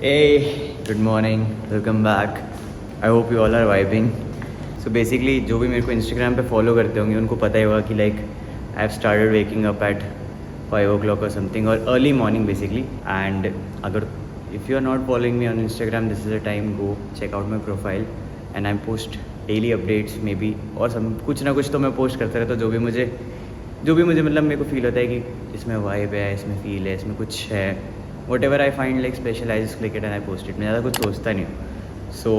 Hey, good morning, welcome back. I hope you all are vibing. So basically जो भी मेरे को Instagram पे follow करते होंगे उनको पता ही होगा कि like I have started waking up at 5 o'clock or something or early morning basically. And अगर if you are not following me on Instagram, this is the time, go check out my profile and I post daily updates maybe और सब कुछ ना कुछ तो मैं post करता रहता हूँ जो भी मुझे मतलब मेरे को फील होता है कि इसमें वाइब है, इसमें फील है, इसमें कुछ है, whatever I find like special, I just click it and I post it. मैं ज़्यादा कुछ सोचता नहीं हूँ. So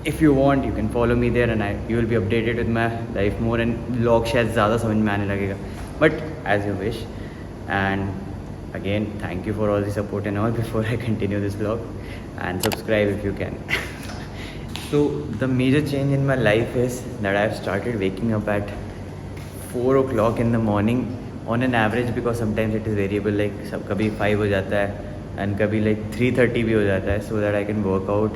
if you want, you can follow me there and you will be updated with my life more and vlog शायद ज़्यादा समझ में आने लगेगा. But as you wish. And again, thank you for all the support and all before I continue this vlog. And subscribe if you can. So the major change in my life is that I have started waking up at 4 o'clock in the morning on an average because sometimes it is variable, like सब कभी 5 हो जाता है and कभी like 3:30 भी हो जाता है, so that I can work out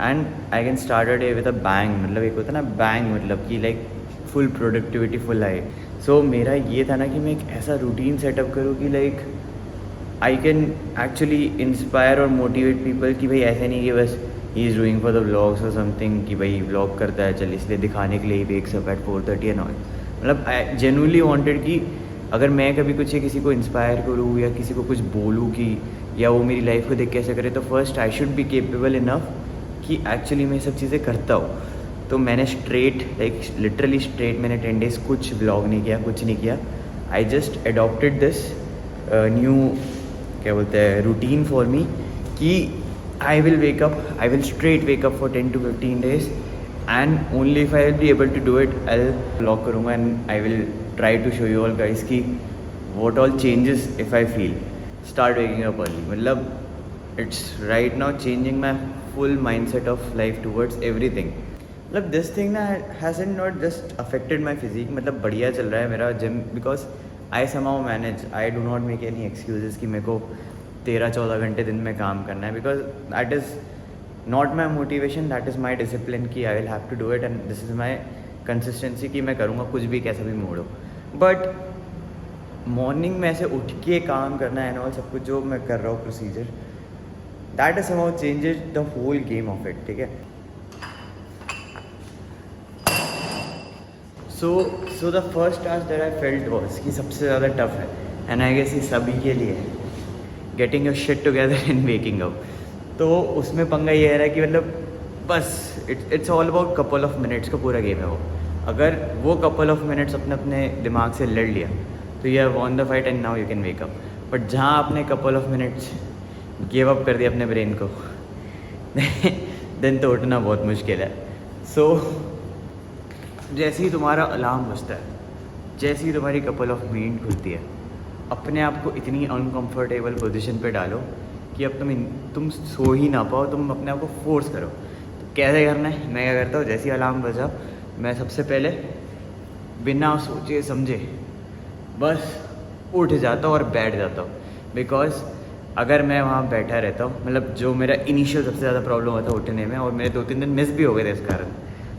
and I can start a day with a bang. मतलब एक होता है ना bang, मतलब कि like full productivity full high. So मेरा ये था ना कि मैं एक ऐसा रूटीन सेटअप करूँ कि like I can actually inspire और motivate people कि भाई ऐसे नहीं कि बस he is doing for the vlogs or something कि भाई vlog करता है चल इसलिए दिखाने के लिए ही wakes up at 4:30 and all. मतलब आई जेन्युइनली वांटेड कि अगर मैं कभी कुछ किसी को इंस्पायर करूँ या किसी को कुछ बोलूँ कि या वो मेरी लाइफ को देख के ऐसे करे, तो first I should be capable enough कि एक्चुअली मैं ये सब चीज़ें करता हूँ. तो मैंने स्ट्रेट लाइक लिटरली स्ट्रेट मैंने 10 days कुछ व्लॉग नहीं किया, कुछ नहीं किया. I just adopted this new क्या बोलते हैं रूटीन फॉर मी कि I will straight wake up for 10 to 15 days and only if I will be able to do it, I'll vlog करूँगा and I will try to show you all guys कि what all changes if I feel start waking up early. मतलब it's right now changing my full mindset of life towards everything. मतलब this thing ना hasn't not just affected my physique, मतलब बढ़िया चल रहा है मेरा gym because I somehow manage. I do not make any excuses कि मेरे को 13-14 घंटे दिन में काम करना है because that is not my motivation, that is my discipline कि I will have to do it and this is my consistency कि मैं करूँगा कुछ भी कैसा भी मूड हो. बट मॉर्निंग में ऐसे उठ के काम करना है और सब कुछ जो मैं कर रहा हूँ procedure, that is somehow changes the whole game of it. ठीक है. So the first task that I felt was कि सबसे ज़्यादा टफ है एंड आई गेस ये सभी के लिए है, getting your shit together and waking up. तो उसमें पंगा ये है कि मतलब बस it's all about couple of minutes का पूरा गेम है वो. अगर वो कपल ऑफ मिनट्स अपने दिमाग से लड़ लिया तो you have won the fight and now you can wake up. But जहाँ आपने couple of minutes give up कर दिया अपने ब्रेन को देन तो उठना बहुत मुश्किल है. सो जैसे ही तुम्हारा अलार्म बजता है, जैसे ही तुम्हारी कपल ऑफ मिनट खुलती है, अपने आप को इतनी अनकम्फर्टेबल पोजीशन पे डालो कि अब तुम सो ही ना पाओ, तुम अपने आप को फोर्स करो. तो कैसे करना है, मैं क्या करता हूँ, जैसे ही अलार्म बजा मैं सबसे पहले बिना सोचे समझे बस उठ जाता हूँ और बैठ जाता हूँ. बिकॉज अगर मैं वहाँ बैठा रहता हूँ, मतलब जो मेरा इनिशियल सबसे ज़्यादा प्रॉब्लम होता उठने में, और मेरे 2-3 दिन मिस भी हो गए थे इस कारण.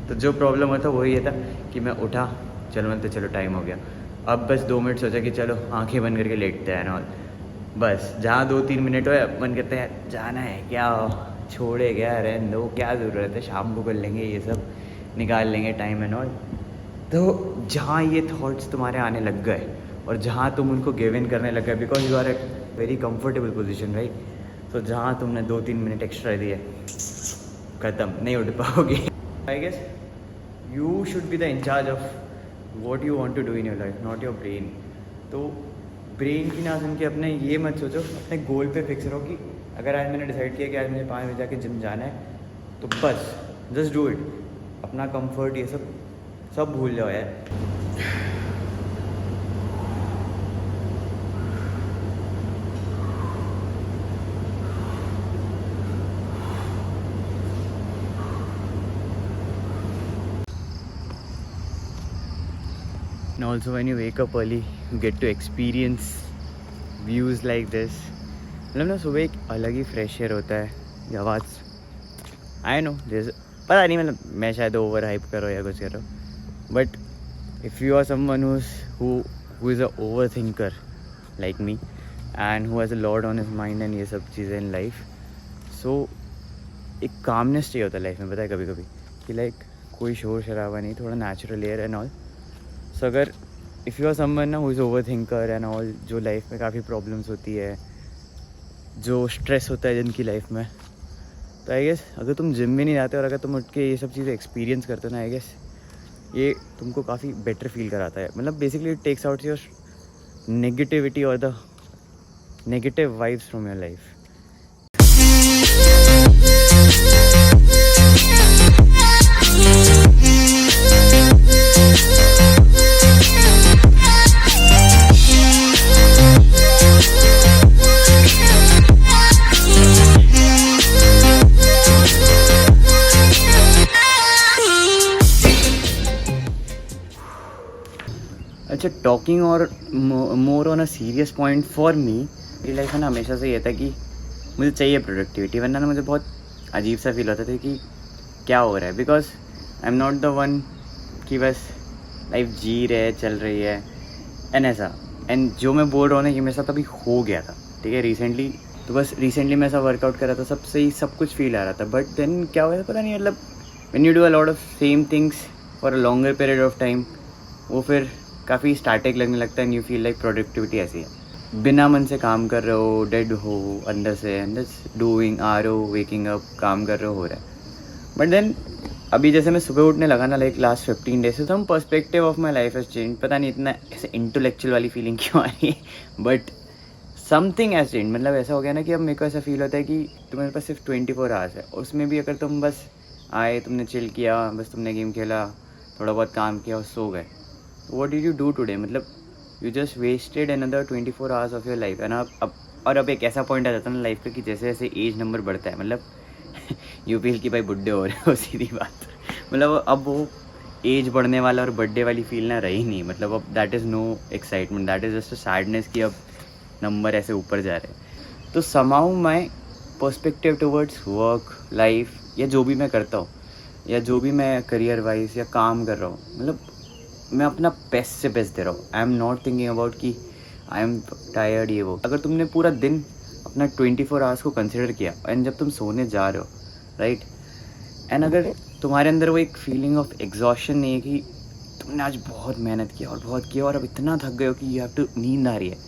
तो जो प्रॉब्लम होता वो ये था कि मैं उठा, चलो टाइम हो गया, अब बस 2 मिनट सोचा कि चलो आंखें बंद करके लेटते हैं और बस जहाँ 2-3 मिनट हो मन करते हैं जाना है क्या, छोड़े क्या, रहने दो, क्या ज़रूरत है, शाम को कर लेंगे, ये सब निकाल लेंगे टाइम एंड ऑल. तो जहाँ ये थॉट्स तुम्हारे आने लग गए और जहाँ तुम उनको गिव इन करने लग गए because you are at very comfortable position right. तो जहाँ तुमने 2-3 मिनट एक्स्ट्रा दिए, ख़त्म, नहीं उठ पाओगे. I guess you should be the incharge of what you want to do in your life, not your brain. तो ब्रेन की ना सुन के अपने ये मत सोचो, अपने गोल पे फिक्स रहो कि अगर आज मैंने डिसाइड किया कि आज मुझे 5 बजे जाके जिम जाना है तो बस जस्ट डू इट. अपना कंफर्ट ये सब भूल जाओ यार. And also when you wake up early, you get to experience views like this. मतलब ना सुबह एक अलग ही फ्रेश एयर होता है. ये आवाज़ आई नो पता नहीं, मतलब मैं शायद ओवर हाइप कर रहा हूँ या कुछ कर रहा हूँ. But if you are someone who is a over thinker like me and who has a lot on his mind and ये सब चीज़ें in life, सो एक कामनेस चाहिए होता है लाइफ में, पता है कभी कभी कि लाइक कोई शोर शराबा नहीं, थोड़ा नेचुरल एयर एंड ऑल. सो अगर इफ़ यू आर समवन ना who is over thinker and all, जो लाइफ में काफ़ी प्रॉब्लम्स होती है, जो स्ट्रेस होता है जिनकी लाइफ में, तो आई गेस अगर तुम जिम में नहीं जाते और अगर तुम उठ के ये सब चीज़ें एक्सपीरियंस करते हो ना, आई गेस ये तुमको काफ़ी बेटर फील कराता है. मतलब basically it takes out your negativity और the negative vibes from your life. अच्छा, टॉकिंग और more on a serious point for me, मेरी लाइफ में ना हमेशा से ये था कि मुझे चाहिए प्रोडक्टिविटी, वरना ना मुझे बहुत अजीब सा फील होता था कि क्या हो रहा है. Because I am not the one कि बस लाइफ जी रहे चल रही है एंड ऐसा. एंड जो मैं बोल रहा हूँ ना, ये मेरे साथ अभी हो गया था, ठीक है, रिसेंटली. तो बस रिसेंटली मैं ऐसा वर्कआउट कर रहा था, सब सही, सब कुछ फील आ रहा था. बट देन क्या हुआ था पता नहीं, मतलब when you do a lot of same things for a longer period of time, वो फिर काफ़ी स्टैटिक लगने लगता है. And you feel like productivity ऐसी है, बिना मन से काम कर रहे हो, डेड हो अंदर से, एंड जस्ट डूइंग, आ रहे हो, वेकिंग अप, काम कर रहे हो रहा है. बट देन अभी जैसे मैं सुबह उठने लगा ना, लाइक लास्ट 15 डेज से, तो perspective of my life has change. पता नहीं इतना ऐसे इंटेलेक्चुअल वाली फीलिंग क्यों आ रही है, बट समथिंग हैज चेंज. मतलब ऐसा हो गया ना कि अब मेरे को ऐसा फील होता है कि तुम्हारे पास सिर्फ 24 आवर्स है, उसमें भी अगर तुम बस आए, तुमने चिल किया, बस तुमने गेम खेला, थोड़ा बहुत काम किया और सो गए, what did you do today? मतलब you just wasted another 24 hours of your life. है ना. अब एक ऐसा पॉइंट आ जाता है ना लाइफ का कि जैसे जैसे एज नंबर बढ़ता है, मतलब यू फील कि भाई बुड्ढे हो रहे हो, सीधी बात. मतलब अब वो एज बढ़ने वाला और बर्थडे वाली फील ना रही नहीं. मतलब अब that is no excitement, that is just a sadness कि अब नंबर ऐसे ऊपर जा रहे हैं. तो somehow my perspective towards work life, या जो भी मैं करता हूँ, या जो भी मैं करियर वाइज या काम कर रहा हूँ, मतलब मैं अपना बेस्ट से बेस्ट दे रहा हूँ. I am not thinking about कि आई एम टायर्ड, ये वो. अगर तुमने पूरा दिन अपना 24 आवर्स को कंसिडर किया, एंड जब तुम सोने जा रहे हो, राइट, एंड अगर तुम्हारे अंदर वो एक फीलिंग ऑफ एग्जॉशन नहीं है कि तुमने आज बहुत मेहनत किया और बहुत किया और अब इतना थक गए हो कि यू हैव टू, नींद आ रही है,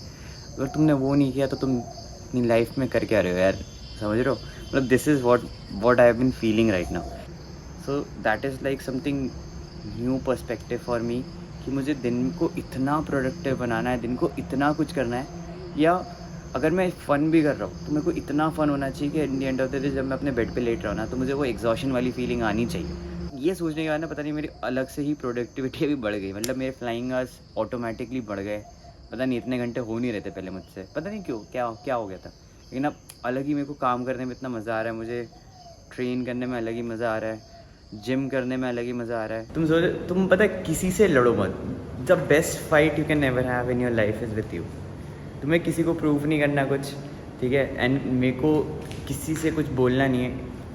अगर तुमने वो नहीं किया तो तुम अपनी लाइफ में कर क्या रहे हो यार, समझ रहे हो. मतलब this is what I have been feeling right now. So that is like something new perspective for me कि मुझे दिन को इतना प्रोडक्टिव बनाना है, दिन को इतना कुछ करना है. या अगर मैं फ़न भी कर रहा हूँ तो मेरे को इतना फ़न होना चाहिए कि in the end of the day जब मैं अपने बेड पे लेट रहा हूँ ना, तो मुझे वो एग्जॉशन वाली फीलिंग आनी चाहिए. ये सोचने के बाद ना पता नहीं मेरी अलग से ही प्रोडक्टिविटी भी बढ़ गई. मतलब मेरे फ्लाइंग आवर्स ऑटोमेटिकली बढ़ गए. पता नहीं इतने घंटे हो नहीं रहते पहले मुझसे, पता नहीं क्यों, क्या हो गया था. लेकिन अब अलग ही मेरे को काम करने में इतना मज़ा आ रहा है, मुझे ट्रेन करने में अलग ही मज़ा आ रहा है, जिम करने में अलग ही मज़ा आ रहा है. तुम पता है किसी से लड़ो मत. The best fight you can never have in your life is with you. तुम्हें किसी को प्रूव नहीं करना कुछ, ठीक है, एंड मेरे को किसी से कुछ बोलना नहीं है.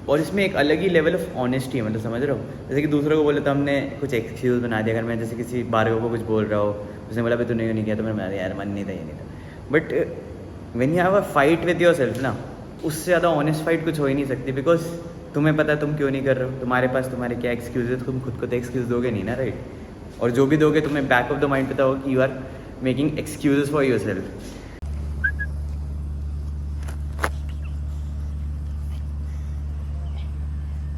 और इसमें एक अलग ही लेवल ऑफ ऑनेस्टी है, मतलब समझ रहे हो. जैसे कि दूसरों को बोले तो हमने कुछ एक्सक्यूज़ बना दिया. अगर मैं जैसे किसी भार्गव को कुछ बोल रहा हो, उसने बोला भाई तूने क्यों नहीं किया, तो मैंने बोला यार मन नहीं था, ये नहीं था. But when you have a fight with your self ना, उससे ज़्यादा ऑनेस्ट फाइट कुछ हो ही नहीं सकती. बिकॉज तुम्हें पता है तुम क्यों नहीं कर रहे हो, तुम्हारे पास तुम्हारे क्या एक्सक्यूज़ है, तुम खुद को तो एक्सक्यूज़ दोगे नहीं ना, राइट. और जो भी दोगे तुम्हें बैक ऑफ द माइंड पता होगा कि you are making excuses for your self.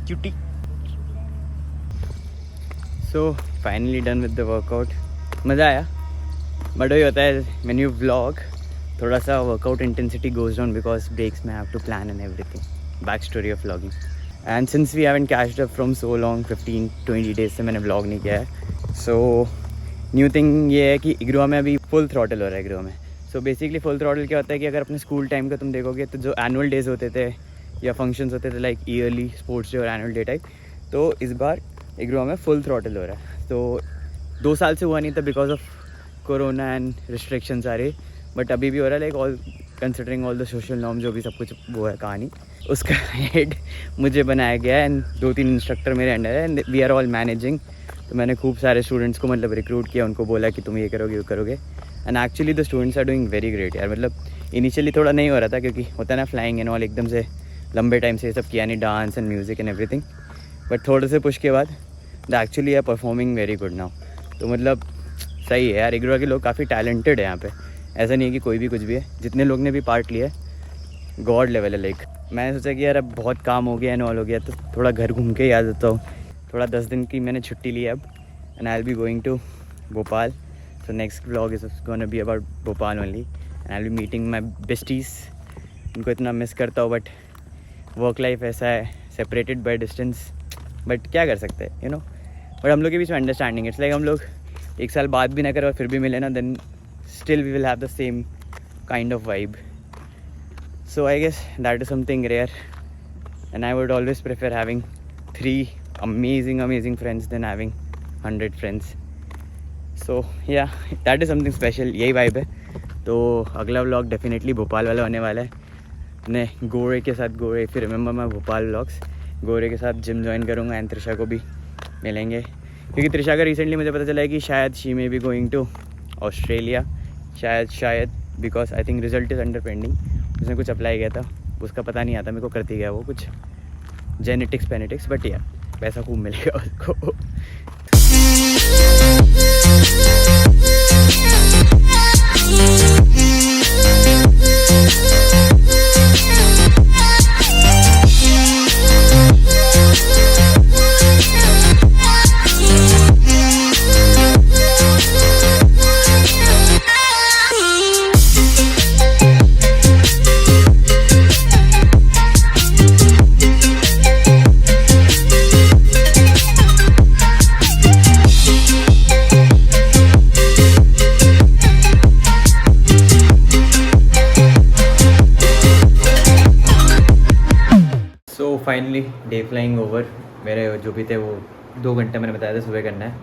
Cutie. So finally done with the workout. मज़ा आया. बट वही होता है व्हेन यू व्लॉग, थोड़ा सा workout intensity goes down because breaks में have to plan and everything. Back story of vlogging. And since we haven't catched up from so long, 15-20 days से मैंने व्लॉग नहीं किया है. सो न्यू थिंग ये है कि इग्रुआ में अभी फुल थ्रॉटल हो रहा है इग्रुआ में. सो बेसिकली फुल थ्रॉटल क्या होता है कि अगर अपने स्कूल टाइम का तुम देखोगे तो जो एनुअल डेज होते थे या फंक्शंस होते थे लाइक ईयरली स्पोर्ट्स डे और एनुअल डे टाइप, तो इस बार इग्रुआ में फुल थ्रॉटल हो रहा है. तो 2 साल से हुआ नहीं था because of corona and restrictions आ रही. बट अभी भी हो रहा है, like all considering all the social norm, जो भी सब कुछ वो है कहानी, उसका हेड मुझे बनाया गया है. एंड 2-3 इंस्ट्रक्टर मेरे अंडर है and we are all managing. तो मैंने खूब सारे स्टूडेंट्स को मतलब रिक्रूट किया, उनको बोला कि तुम ये करोगे वो करोगे. And actually the students are doing very great यार. मतलब इनिशियली थोड़ा नहीं हो रहा था क्योंकि होता है ना फ्लाइंग एंड ऑल, एकदम से लंबे टाइम से ये सब किया नहीं, dance and music and everything, but थोड़े से पुश के बाद they actually are performing very good now. तो मतलब सही है यार, इग्नोर के लोग काफ़ी टैलेंटेड है यहाँ पे, ऐसा नहीं है कि कोई भी कुछ भी है। जितने लोग ने भी पार्ट लिया है गॉड लेवल है। लाइक मैंने सोचा कि यार अब बहुत काम हो गया एंड ऑल हो गया, तो थोड़ा घर घूम के ही आ जाता हूँ। थोड़ा 10 दिन की मैंने छुट्टी ली है अब, and I will be going to Bhopal. So next vlog is gonna be about Bhopal only, and I will be meeting my besties. उनको इतना मिस करता हूँ, बट वर्क लाइफ ऐसा है, सेपरेटेड बाय डिस्टेंस, बट क्या कर सकते हैं, यू नो। बट हम लोग के बीच में अंडरस्टैंडिंग, इट्स लाइक हम लोग 1 साल बात भी ना करें और फिर भी मिले ना, then still we will have the same kind of vibe. So I guess that is something rare, and I would always prefer having 3 amazing friends than having 100 friends. So yeah, that is something special, यही vibe है। तो अगला vlog definitely Bhopal वाला होने वाला है। मैं गोरे के साथ, गोरे फिर रिमेंबर मैं भोपाल व्लॉग्स, गोरे के साथ जिम ज्वाइन करूँगा एंड त्रिशा को भी मिलेंगे, क्योंकि त्रिशा का रिसेंटली मुझे पता चला है कि शायद she may be going to Australia, शायद because I think result is under pending. उसने कुछ अप्लाई किया था, उसका पता नहीं आता मेरे को, करती गया वो कुछ जेनेटिक्स, बट यार पैसा खूब मिलेगा उसको। फाइनली डे फ्लाइंग ओवर, मेरे जो भी थे वो 2 घंटे मैंने बताया था सुबह करना है,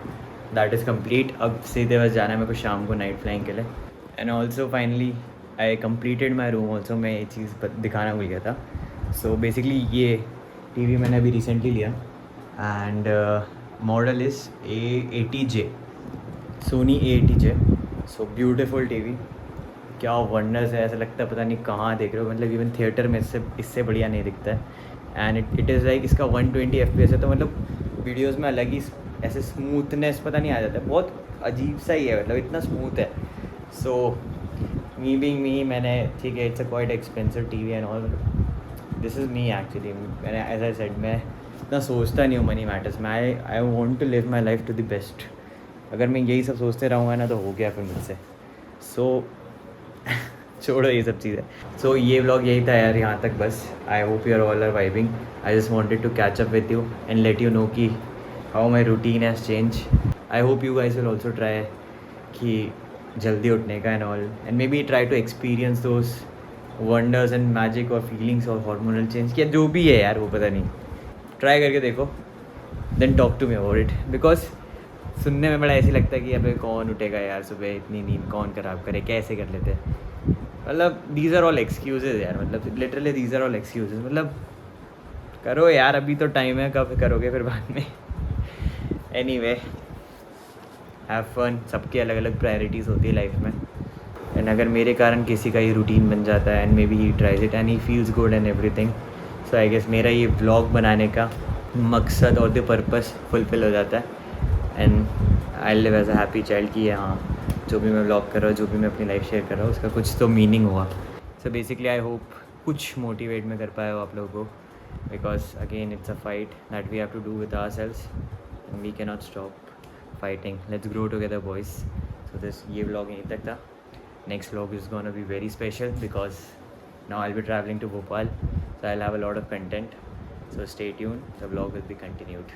दैट इज़ कम्प्लीट। अब सीधे बस जाना है मेरे को शाम को नाइट फ्लाइंग के लिए। And also finally I completed my room also, मैं ये चीज़ दिखाना भूल गया था। सो बेसिकली ये टीवी मैंने अभी रिसेंटली लिया, and model is A80J, Sony A80J। So beautiful TV, क्या वंडर्स है, ऐसा लगता है पता नहीं कहाँ देख रहे हो, मतलब इवन थिएटर में इससे बढ़िया नहीं दिखता है। एंड इट इज़ लाइक इसका 120 FPS है, तो मतलब वीडियोस में अलग ही ऐसे स्मूथनेस पता नहीं आ जाता है, बहुत अजीब सा ही है, मतलब इतना स्मूथ है। सो मी बीइंग मी, मैंने ठीक है it's a quite expensive TV and all, this is me actually. मैंने एज आई सेड, मैं इतना सोचता नहीं हूँ मनी मैटर्स, मैं I want to live my life to the best. अगर मैं यही सब सोचते रहूँगा ना तो हो गया फिर मुझसे। सो छोड़ो ये सब चीज़ें। सो ये व्लॉग यही था यार, यहाँ तक बस। I hope you are all are vibing. I just wanted to catch up with you and let you know कि how my routine has change. I hope you guys will also try कि जल्दी उठने का and all, and maybe try to experience those wonders and magic और feelings और hormonal change, क्या जो भी है यार वो पता नहीं, ट्राई करके देखो, then talk to me about it. Because सुनने में बड़ा ऐसे लगता है कि अबे कौन उठेगा यार सुबह, इतनी नींद कौन खराब करे, कैसे कर लेते हैं, मतलब दीज आर ऑल एक्सक्यूजेज यार, मतलब literally these are all excuses. मतलब करो यार, अभी तो टाइम है, कब करोगे फिर बाद में। Anyway, have fun. सबकी अलग अलग प्रायोरिटीज़ होती है लाइफ में, एंड अगर मेरे कारण किसी का ये रूटीन बन जाता है and maybe he tries it and he feels good and everything, so I guess मेरा ये व्लॉग बनाने का मकसद और द पर्पस फुलफिल हो जाता है, and I live as a happy child कि हाँ जो भी मैं व्लॉग कर रहा हूँ, जो भी मैं अपनी लाइफ शेयर कर रहा हूँ, उसका कुछ तो मीनिंग हुआ। सो बेसिकली आई होप कुछ मोटिवेट में कर पाया हो आप लोगों को, because again it's a fight that we have to do with ourselves and we can not stop fighting. Let's grow together boys. So this ये व्लॉग यहीं तक था। Next vlog is gonna be very special because now I will be travelling to Bhopal, so I'll have a lot of content, so stay tuned, the vlog will be continued.